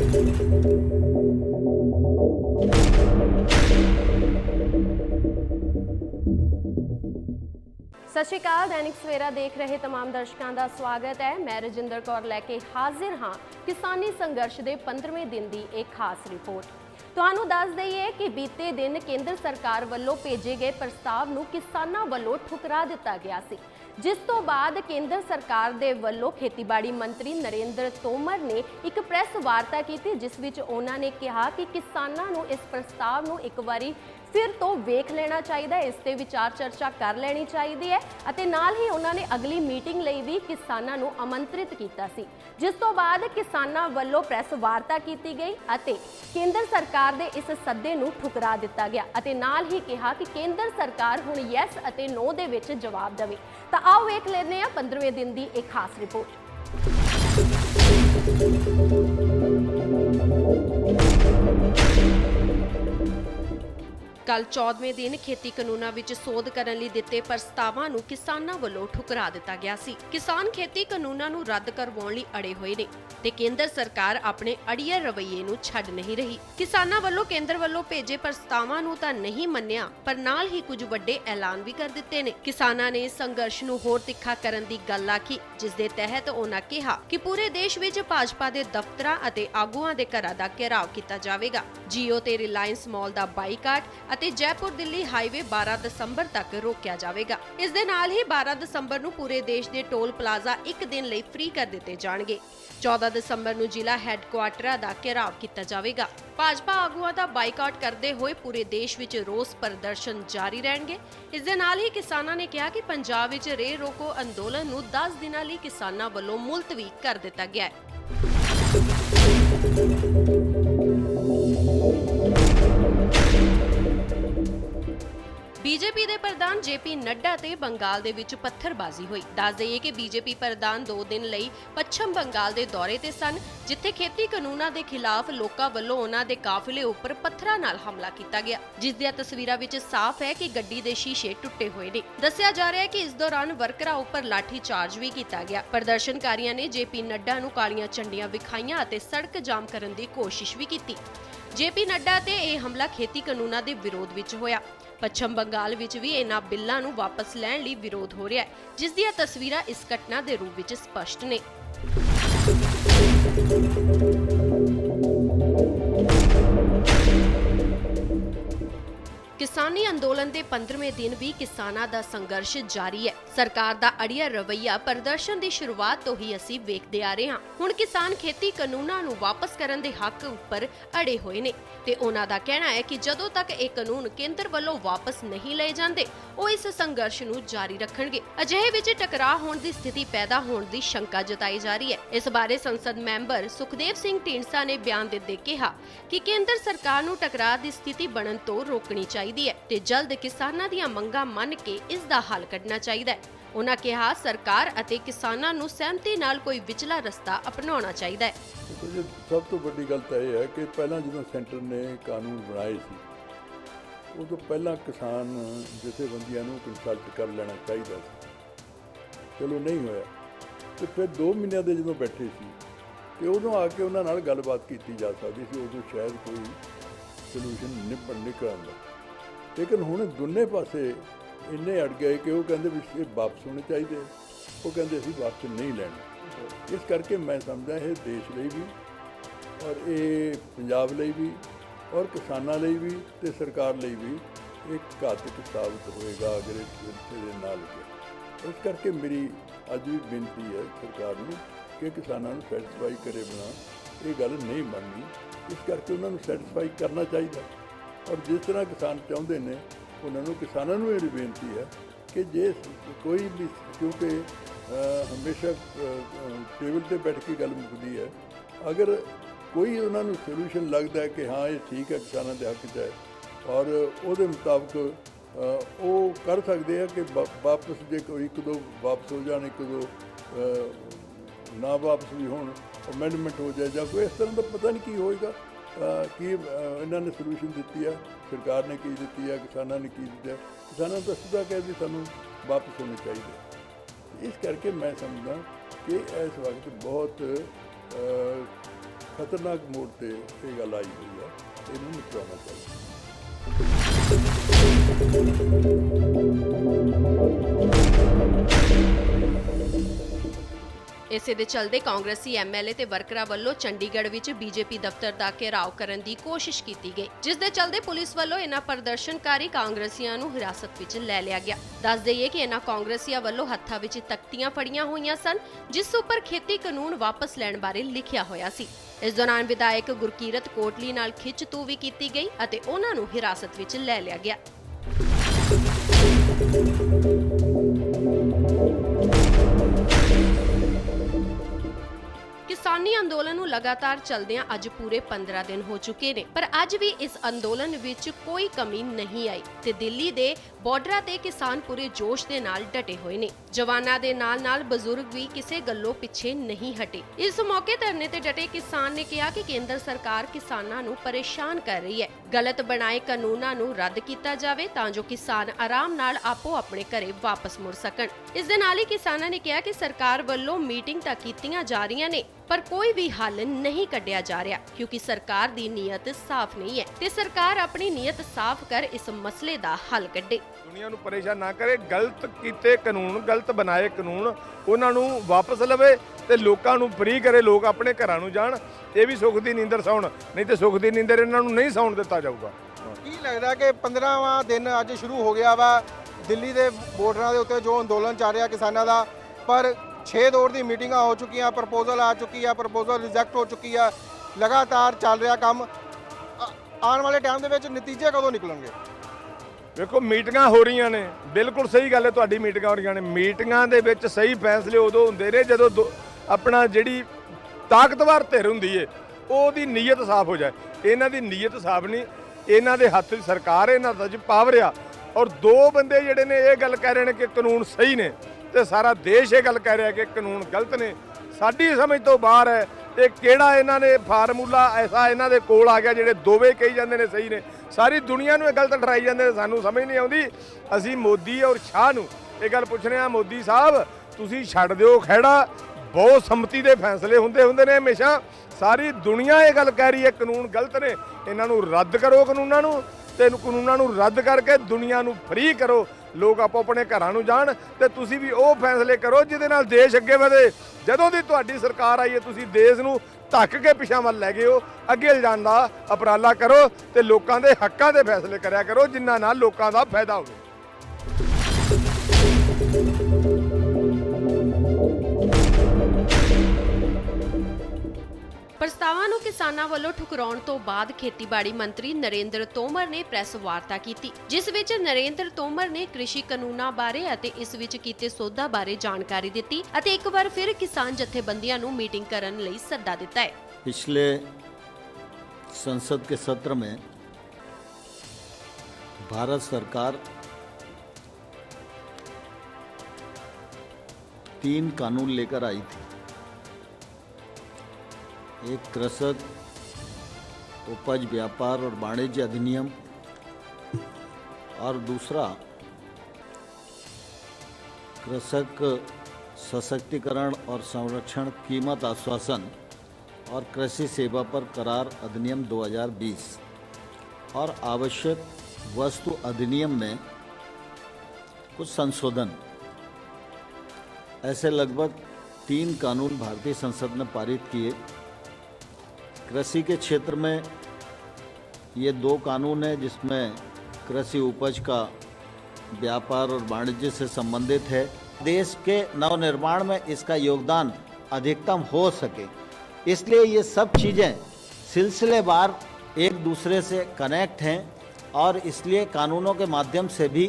सत श्री अकाल। दैनिक सवेरा देख रहे तमाम दर्शकों का स्वागत है। मैं रजिंदर कौर लैके हाजिर हाँ किसानी संघर्ष के 15वें दिन की एक खास रिपोर्ट। तुहानू दस दईए कि बीते दिन केंद्र सरकार वालों भेजे गए प्रस्ताव नू किसानां वालों ठुकरा दिता गया सी, जिस तो बाद केंद्र सरकार दे वालों खेतीबाड़ी मंत्री नरेंद्र तोमर ने एक प्रेस वार्ता की, जिस विच उन्हां ने कहा कि किसानां नू इस प्रस्ताव नू एक बारी फिर तो वेख लेना चाहिए, इस ते विचार चर्चा कर लेनी चाहिए है अते नाल ही उन्होंने अगली मीटिंग लई भी किसानां नू आमंत्रित किया सी, जिस तो बाद किसानां वल्लों प्रेस वार्ता की गई अते केंद्र सरकार दे इस सद्दे नू ठुकरा दिता गया अते नाल ही कहा कि केंद्र सरकार हुण यस अते नो दे विच जवाब देवे। तो आओ वेख लेने 15वें दिन की एक खास रिपोर्ट। कल 14वें दिन खेती कानूनां विच सोध करन लई दित्ते प्रस्तावां नूं किसानां वल्लों ठुकरा दिता गया सी। किसान खेती कानूनां नूं रद्द करवाउण लई अड़े होए ने ते केंद्र सरकार अपने अड़िए रवैये नूं छड्ड नहीं रही। किसानां वल्लों केंद्र वल्लों भेजे प्रस्तावां नूं तां नहीं मन्निया, पर नाल ही कुछ वड्डे ऐलान भी कर दित्ते ने। किसानां ने संघर्ष नूं होर तिखा करन दी गल आखी, जिस दे तहत उन्हां कहा कि पूरे देश विच भाजपा दे दफ्तरां अते आगूआं दे घरां दा घेराव कीता जावेगा। जियो ते रिलायंस मॉल दा बाईकाट ਅਤੇ जयपुर दिल्ली हाईवे 12 ਦਸੰਬਰ तक रोकिया जाएगा। इस दे नाल ही 12 ਦਸੰਬਰ ਨੂੰ पूरे देश के टोल प्लाजा एक दिन ਲਈ फ्री कर दिते जाणगे। 14 ਦਸੰਬਰ ਨੂੰ जिला हैडकुआटरां ਦਾ घेराव किया जाएगा। भाजपा आगूआं ਦਾ बाईकाट करते हुए पूरे देश विच रोस प्रदर्शन जारी रहणगे। इस दे नाल ही किसानां ने कहा कि पंजाब विच रेल रोको अंदोलन ਨੂੰ 10 ਦਿਨਾਂ ਲਈ किसानां ਵੱਲੋਂ मुलतवी कर दिता गया है। बीजेपी दे प्रधान जेपी नड्डा ते बंगाल दे विच पत्थरबाजी हुई। दस दईए कि बीजेपी प्रधान 2 दिन लई पश्चिम बंगाल दे दौरे ते सन, जिथे खेती कानूनां दे खिलाफ लोकां वल्लों उन्हां दे काफिले उपर पत्थरां नाल हमला किया गया, जिस दियां तस्वीरां विच साफ है कि गड्डी दे शीशे टुटे हुए ने। दस्सिया जा रहा है कि इस दौरान वर्करां उपर लाठी चार्ज भी किया गया। प्रदर्शनकारियों ने जेपी नड्डा नूं कालियां झंडियां विखाईयां अते सड़क जाम करन दी कोशिश भी की। जेपी नड्डा ते यह हमला खेती कानूनां दे विरोध विच होया। पश्चिम बंगाल विच भी इन्हां बिल्लां नूं वापस लैण लई विरोध हो रहा है, जिस दियां तस्वीरां इस घटना दे रूप विच स्पष्ट ने। किसानी अंदोलन के 15वें दिन भी किसानां दा संघर्ष जारी है। सरकार दा अड़िया रवैया प्रदर्शन की शुरुआत तो ही असीं वेखदे आ रहे हां। हुण किसान खेती कानूनां नूं वापस करन दे हक उपर अड़े होए ने ते उन्हां दा कहना है कि जदों तक ये कानून केंद्र वल्लों वापस नहीं लए जांदे, ਉਹ इस संघर्ष नूं जारी रखणगे। अजिहे विच टकराਅ होण दी स्थिति पैदा होण दी शंका जताई जा रही है। इस बारे संसद मैंबर सुखदेव सिंह ढींडसा ने बयान दिंदे कहा कि केंद्र सरकार नूं टकराਅ दी स्थिति बनन तो रोकनी चाहिए है ते जल्द किसानां दीआं मंगां मन के इस दा हल कढना चाहिए है। उन्हां कहा सरकार अते किसानां नूं सहमति नाल कोई विचला रस्ता अपनाउणा चाहिए है। सब तो वड्डी गल तां यह है कि पहलां जदों सेंटर ने कानून बनाए सी उदों पहलां किसान जथेबंदियां नूं कंसल्ट कर लेना चाहिए सी, चलो नहीं होया तो फिर 2 महीनों के जदों बैठे सी तो उदों आके उन्हां नाल गलबात की जा सकती सी, उदों शायद कोई सलूशन निकल आंदा। लेकिन हुण दोने पासे इन्ने अड़ गए कि वो कहते भी ये वापस होने चाहिए, वो कहते असीं वापस नहीं लैणे। इस करके मैं समझदा ये देश लई भी और ये पंजाब लई भी और किसानां लई भी ते सरकार लई भी एक घातक साबित होएगा अगर इस नाल गया। इस करके मेरी अज भी बेनती है सरकार नूं कि किसानां नूं सैटिस्फाई करे बिना ये गल नहीं बननी। इस करके उन्होंने सैटिस्फाई करना चाहिए और जिस तरह किसान चाहते हैं उन्होंने किसानों को ये बेनती है कि जे कोई भी, क्योंकि हमेशा टेबल पर बैठ के गल मुकदी है, अगर कोई उन्होंने सोल्यूशन लगता है कि हाँ ये ठीक है किसानों के हक च है और वो मुताबिक वो कर सकते हैं कि वापस जे कोई 1-2 वापस हो जाए, 1-2 ना वापस भी हो, अमेंडमेंट हो जाए, कोई इस तरह का पता नहीं की होएगा कि इन्होंने सोल्यूशन दी है, सरकार ने की दी है, किसानों ने की दी है। किसानों तो सीधा कह दी सानू वापस होने चाहिए। इस करके मैं समझदा कि इस वक्त बहुत ਖਤਰਨਾਕ ਮੋੜ ਤੇ ਇਹ ਗੱਲ ਆਈ ਹੋਈ ਹੈ, ਇਹਨੂੰ ਨਿਪਟਾਉਣਾ ਚਾਹੀਦਾ। ਇਸੇ ਦੇ ਚਲਦੇ ਕਾਂਗਰਸੀ ਐਮਐਲਏ ਤੇ ਵਰਕਰਾਂ ਵੱਲੋਂ ਚੰਡੀਗੜ੍ਹ ਵਿੱਚ ਬੀਜੇਪੀ ਦਫ਼ਤਰ ਦਾ ਘਿਰਾਓ ਕਰਨ ਦੀ ਕੋਸ਼ਿਸ਼ ਕੀਤੀ ਗਈ, ਜਿਸ ਦੇ ਚਲਦੇ ਪੁਲਿਸ ਵੱਲੋਂ ਇਹਨਾਂ ਪ੍ਰਦਰਸ਼ਨਕਾਰੀ ਕਾਂਗਰਸੀਆਂ ਨੂੰ ਹਿਰਾਸਤ ਵਿੱਚ ਲੈ ਲਿਆ ਗਿਆ। ਦੱਸ ਦਈਏ ਕਿ ਇਹਨਾਂ ਕਾਂਗਰਸੀਆਂ ਵੱਲੋਂ ਹੱਥਾਂ ਵਿੱਚ ਤਖਤੀਆਂ ਫੜੀਆਂ ਹੋਈਆਂ ਸਨ, ਜਿਸ ਉੱਪਰ ਖੇਤੀ ਕਾਨੂੰਨ ਵਾਪਸ ਲੈਣ ਬਾਰੇ ਲਿਖਿਆ ਹੋਇਆ ਸੀ। ਇਸ ਦੌਰਾਨ ਵਿਧਾਇਕ ਗੁਰਕੀਰਤ ਕੋਟਲੀ ਨਾਲ ਖਿੱਚ-ਤੂ ਵੀ ਕੀਤੀ ਗਈ ਅਤੇ ਉਹਨਾਂ ਨੂੰ ਹਿਰਾਸਤ ਵਿੱਚ ਲੈ ਲਿਆ ਗਿਆ। ਕਿਸਾਨੀ ਅੰਦੋਲਨ ਨੂੰ ਲਗਾਤਾਰ ਚੱਲਦਿਆਂ ਅੱਜ ਪੂਰੇ 15 ਦਿਨ ਹੋ ਚੁੱਕੇ ਨੇ, ਪਰ ਅੱਜ ਵੀ ਇਸ ਅੰਦੋਲਨ ਵਿੱਚ ਕੋਈ ਕਮੀ ਨਹੀਂ ਆਈ ਤੇ ਦਿੱਲੀ ਦੇ ਬਾਰਡਰਾਂ ਤੇ ਕਿਸਾਨ ਪੂਰੇ ਜੋਸ਼ ਦੇ ਨਾਲ ਡਟੇ ਹੋਏ ਨੇ। ਜਵਾਨਾਂ ਦੇ ਨਾਲ-ਨਾਲ ਬਜ਼ੁਰਗ ਵੀ ਕਿਸੇ ਗੱਲੋਂ ਪਿੱਛੇ ਨਹੀਂ ਹਟੇ। ਇਸ ਮੌਕੇ ਧਰਨੇ ਤੇ ਡਟੇ ਕਿਸਾਨ ਨੇ ਕਿਹਾ ਕਿ ਕੇਂਦਰ ਸਰਕਾਰ ਕਿਸਾਨਾਂ ਨੂੰ ਪਰੇਸ਼ਾਨ ਕਰ ਰਹੀ ਹੈ। ਗਲਤ ਬਣਾਏ ਕਾਨੂੰਨਾਂ ਨੂੰ ਰੱਦ ਕੀਤਾ ਜਾਵੇ ਤਾਂ ਜੋ ਕਿਸਾਨ ਆਰਾਮ ਨਾਲ ਆਪੋ ਆਪਣੇ ਘਰੇ ਵਾਪਸ ਮੁੜ ਸਕਣ। ਇਸ ਦੇ ਨਾਲ ਹੀ ਕਿਸਾਨਾਂ ਨੇ ਕਿਹਾ ਕਿ ਸਰਕਾਰ ਵੱਲੋਂ ਮੀਟਿੰਗ ਤਾਂ ਕੀਤੀਆਂ ਜਾ ਰਹੀਆਂ ਨੇ, ਪਰ ਕੋਈ ਵੀ ਹੱਲ ਨਹੀਂ ਕੱਢਿਆ ਜਾ ਰਿਹਾ ਕਿਉਂਕਿ ਸਰਕਾਰ ਦੀ ਨੀਅਤ ਸਾਫ਼ ਨਹੀਂ ਹੈ ਤੇ ਸਰਕਾਰ ਆਪਣੀ ਨੀਅਤ ਸਾਫ਼ ਕਰ ਇਸ ਮਸਲੇ ਦਾ ਹੱਲ ਕੱਢੇ। ਦੁਨੀਆ ਨੂੰ ਪਰੇਸ਼ਾਨ ਨਾ ਕਰੇ, ਗਲਤ ਕੀਤੇ ਕਾਨੂੰਨ, ਗਲਤ ਬਣਾਏ ਕਾਨੂੰਨ ਉਹਨਾਂ ਨੂੰ ਵਾਪਸ ਲਵੇ ਤੇ ਲੋਕਾਂ ਨੂੰ ਫ੍ਰੀ ਕਰੇ, ਲੋਕ ਆਪਣੇ ਘਰਾਂ ਨੂੰ ਜਾਣ, ਇਹ ਵੀ ਸੁੱਖ ਦੀ ਨੀਂਦਰ ਸੌਣ, ਨਹੀਂ ਤੇ ਸੁੱਖ ਦੀ ਨੀਂਦਰ ਇਹਨਾਂ ਨੂੰ ਨਹੀਂ ਸੌਣ ਦਿੱਤਾ ਜਾਊਗਾ। ਕੀ ਲੱਗਦਾ ਕਿ 15ਵਾਂ ਦਿਨ ਅੱਜ ਸ਼ੁਰੂ ਹੋ ਗਿਆ ਵਾ ਦਿੱਲੀ ਦੇ ਬਾਰਡਰਾਂ ਦੇ ਉੱਤੇ ਜੋ ਅੰਦੋਲਨ ਚੱਲ ਰਿਹਾ ਕਿਸਾਨਾਂ ਦਾ, ਪਰ 6 ਦੌਰ ਦੀ ਮੀਟਿੰਗਾਂ ਹੋ ਚੁੱਕੀਆਂ, ਪ੍ਰਪੋਜ਼ਲ ਆ ਚੁੱਕੀ ਆ, ਪ੍ਰਪੋਜ਼ਲ ਰਿਜੈਕਟ ਹੋ ਚੁੱਕੀ ਆ, ਲਗਾਤਾਰ ਚੱਲ ਰਿਹਾ ਕੰਮ। ਆਉਣ ਵਾਲੇ ਟਾਈਮ ਦੇ ਵਿੱਚ ਨਤੀਜੇ ਕਦੋਂ ਨਿਕਲਣਗੇ? ਵੇਖੋ ਮੀਟਿੰਗਾਂ ਹੋ ਰਹੀਆਂ ਨੇ, ਬਿਲਕੁਲ ਸਹੀ ਗੱਲ ਹੈ ਤੁਹਾਡੀ, ਮੀਟਿੰਗਾਂ ਹੋ ਰਹੀਆਂ ਨੇ। ਮੀਟਿੰਗਾਂ ਦੇ ਵਿੱਚ ਸਹੀ ਫੈਸਲੇ ਉਦੋਂ ਹੁੰਦੇ ਨੇ ਜਦੋਂ ਆਪਣਾ ਜਿਹੜੀ ਤਾਕਤਵਰ ਧਿਰ ਹੁੰਦੀ ਏ ਉਹਦੀ ਨੀਅਤ ਸਾਫ਼ ਹੋ ਜਾਏ। ਇਹਨਾਂ ਦੀ ਨੀਅਤ ਸਾਫ਼ ਨਹੀਂ, ਇਹਨਾਂ ਦੇ ਹੱਥ 'ਚ ਸਰਕਾਰ, ਇਹਨਾਂ ਦਾ 'ਚ ਪਾਵਰ ਆ, ਔਰ ਦੋ ਬੰਦੇ ਜਿਹੜੇ ਨੇ ਇਹ ਗੱਲ ਕਹਿ ਰਹੇ ਨੇ ਕਿ ਕਾਨੂੰਨ ਸਹੀ ਨੇ ਤੇ ਸਾਰਾ ਦੇਸ਼ ਇਹ ਗੱਲ ਕਹਿ ਰਿਹਾ ਕਿ ਕਾਨੂੰਨ ਗਲਤ ਨੇ। ਸਾਡੀ ਸਮਝ ਤੋਂ ਬਾਹਰ ਹੈ ਇਹ ਕਿਹੜਾ ਇਹਨਾਂ ਨੇ ਫਾਰਮੂਲਾ ਐਸਾ ਇਹਨਾਂ ਦੇ ਕੋਲ ਆ ਗਿਆ ਜਿਹੜੇ ਦੋਵੇਂ ਕਹੀ ਜਾਂਦੇ ਨੇ ਸਹੀ ਨੇ, ਸਾਰੀ ਦੁਨੀਆ ਨੂੰ ਇਹ ਗਲਤ ਠਹਿਰਾਈ ਜਾਂਦੇ ਨੇ, ਸਾਨੂੰ ਸਮਝ ਨਹੀਂ ਆਉਂਦੀ। ਅਸੀਂ ਮੋਦੀ ਔਰ ਸ਼ਾਹ ਨੂੰ ਇਹ ਗੱਲ ਪੁੱਛਣੇ ਆ, ਮੋਦੀ ਸਾਹਿਬ ਤੁਸੀਂ ਛੱਡ ਦਿਓ ਖਹਿੜਾ, ਬਹੁਤ ਸੰਮਤੀ ਦੇ ਫੈਸਲੇ ਹੁੰਦੇ ਨੇ ਹਮੇਸ਼ਾ, ਸਾਰੀ ਦੁਨੀਆ ਇਹ ਗੱਲ ਕਹਿ ਰਹੀ ਹੈ ਕਾਨੂੰਨ ਗਲਤ ਨੇ, ਇਹਨਾਂ ਨੂੰ ਰੱਦ ਕਰੋ ਕਾਨੂੰਨਾਂ ਨੂੰ, ਤੇ ਕਾਨੂੰਨਾਂ ਨੂੰ ਰੱਦ ਕਰਕੇ ਦੁਨੀਆ ਨੂੰ ਫ੍ਰੀ ਕਰੋ, ਲੋਕ ਆਪੋ ਆਪਣੇ ਘਰਾਂ ਨੂੰ ਜਾਣ ਤੇ ਤੁਸੀਂ ਵੀ ਉਹ ਫੈਸਲੇ ਕਰੋ ਜਿਹਦੇ ਨਾਲ ਦੇਸ਼ ਅੱਗੇ ਵਧੇ। ਜਦੋਂ ਦੀ ਤੁਹਾਡੀ ਸਰਕਾਰ ਆਈ ਹੈ ਤੁਸੀਂ ਦੇਸ਼ ਨੂੰ ਧੱਕ ਕੇ ਪਿਛਾਂ ਵੱਲ ਲੈ ਗਏ ਹੋ, ਅੱਗੇ ਲਿਜਾਣ ਦਾ ਉਪਰਾਲਾ ਕਰੋ ਤੇ ਲੋਕਾਂ ਦੇ ਹੱਕਾਂ ਦੇ ਫੈਸਲੇ ਕਰਿਆ ਕਰੋ ਜਿਨ੍ਹਾਂ ਨਾਲ ਲੋਕਾਂ ਦਾ ਫਾਇਦਾ ਹੋਵੇ। ਪ੍ਰਸਤਾਵਾਂ ਨੂੰ ਕਿਸਾਨਾਂ ਵੱਲੋਂ ਠੁਕਰਾਉਣ ਤੋਂ ਬਾਅਦ ਖੇਤੀਬਾੜੀ ਮੰਤਰੀ ਨਰਿੰਦਰ ਤੋਮਰ ਨੇ ਪ੍ਰੈਸ ਵਾਰਤਾ ਕੀਤੀ, ਜਿਸ ਵਿੱਚ ਨਰਿੰਦਰ ਤੋਮਰ ਨੇ ਕ੍ਰਿਸ਼ੀ ਕਾਨੂੰਨਾਂ ਬਾਰੇ ਅਤੇ ਇਸ ਵਿੱਚ ਕੀਤੇ ਸੋਧਾਂ ਬਾਰੇ ਜਾਣਕਾਰੀ ਦਿੱਤੀ ਅਤੇ ਇੱਕ ਵਾਰ ਫਿਰ ਕਿਸਾਨ ਜਥੇਬੰਦੀਆਂ ਨੂੰ ਮੀਟਿੰਗ ਕਰਨ ਲਈ ਸੱਦਾ ਦਿੱਤਾ ਹੈ। पिछले संसद के सत्र में भारत सरकार 3 कानून लेकर आई थी। एक कृषक उपज व्यापार और वाणिज्य अधिनियम और दूसरा कृषक सशक्तिकरण और संरक्षण कीमत आश्वासन और कृषि सेवा पर करार अधिनियम 2020 और आवश्यक वस्तु अधिनियम में कुछ संशोधन, ऐसे लगभग 3 कानून भारतीय संसद ने पारित किए। कृषि के क्षेत्र में ये 2 कानून हैं जिसमें कृषि उपज का व्यापार और वाणिज्य से संबंधित है। देश के नवनिर्माण में इसका योगदान अधिकतम हो सके, इसलिए ये सब चीज़ें सिलसिलेवार एक दूसरे से कनेक्ट हैं और इसलिए कानूनों के माध्यम से भी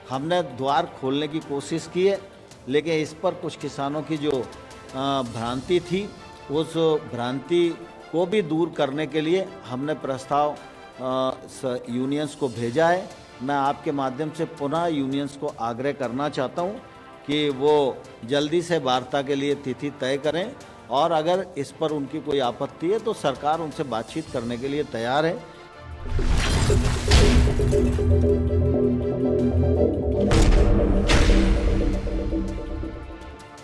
हमने द्वार खोलने की कोशिश की है। लेकिन इस पर कुछ किसानों की जो भ्रांति थी, उस भ्रांति को भी दूर करने के लिए हमने प्रस्ताव यूनियंस को भेजा है। मैं आपके माध्यम से पुनः यूनियंस को आग्रह करना चाहता हूँ कि वो जल्दी से वार्ता के लिए तिथि तय करें और अगर इस पर उनकी कोई आपत्ति है तो सरकार उनसे बातचीत करने के लिए तैयार है।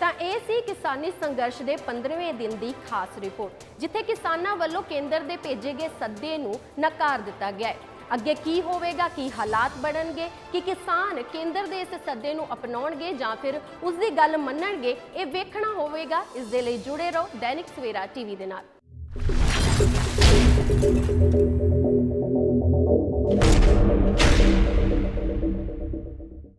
ਤਾਂ ਇਹ ਸੀ ਕਿਸਾਨੀ ਸੰਘਰਸ਼ ਦੇ 15ਵੇਂ ਦਿਨ ਦੀ ਖਾਸ ਰਿਪੋਰਟ, ਜਿੱਥੇ ਕਿਸਾਨਾਂ ਵੱਲੋਂ ਕੇਂਦਰ ਦੇ ਭੇਜੇ ਗਏ ਸੱਦੇ ਨੂੰ ਨਕਾਰ ਦਿੱਤਾ ਗਿਆ ਹੈ। ਅੱਗੇ ਕੀ ਹੋਵੇਗਾ, ਕੀ ਹਾਲਾਤ ਬਣਨਗੇ, ਕਿ ਕਿਸਾਨ ਕੇਂਦਰ ਦੇ ਇਸ ਸੱਦੇ ਨੂੰ ਅਪਣਾਉਣਗੇ ਜਾਂ ਫਿਰ ਉਸ ਦੀ ਗੱਲ ਮੰਨਣਗੇ, ਇਹ ਵੇਖਣਾ ਹੋਵੇਗਾ। ਇਸ ਦੇ ਲਈ ਜੁੜੇ ਰਹੋ ਦੈਨਿਕ ਸਵੇਰਾ ਟੀਵੀ ਦੇ ਨਾਲ।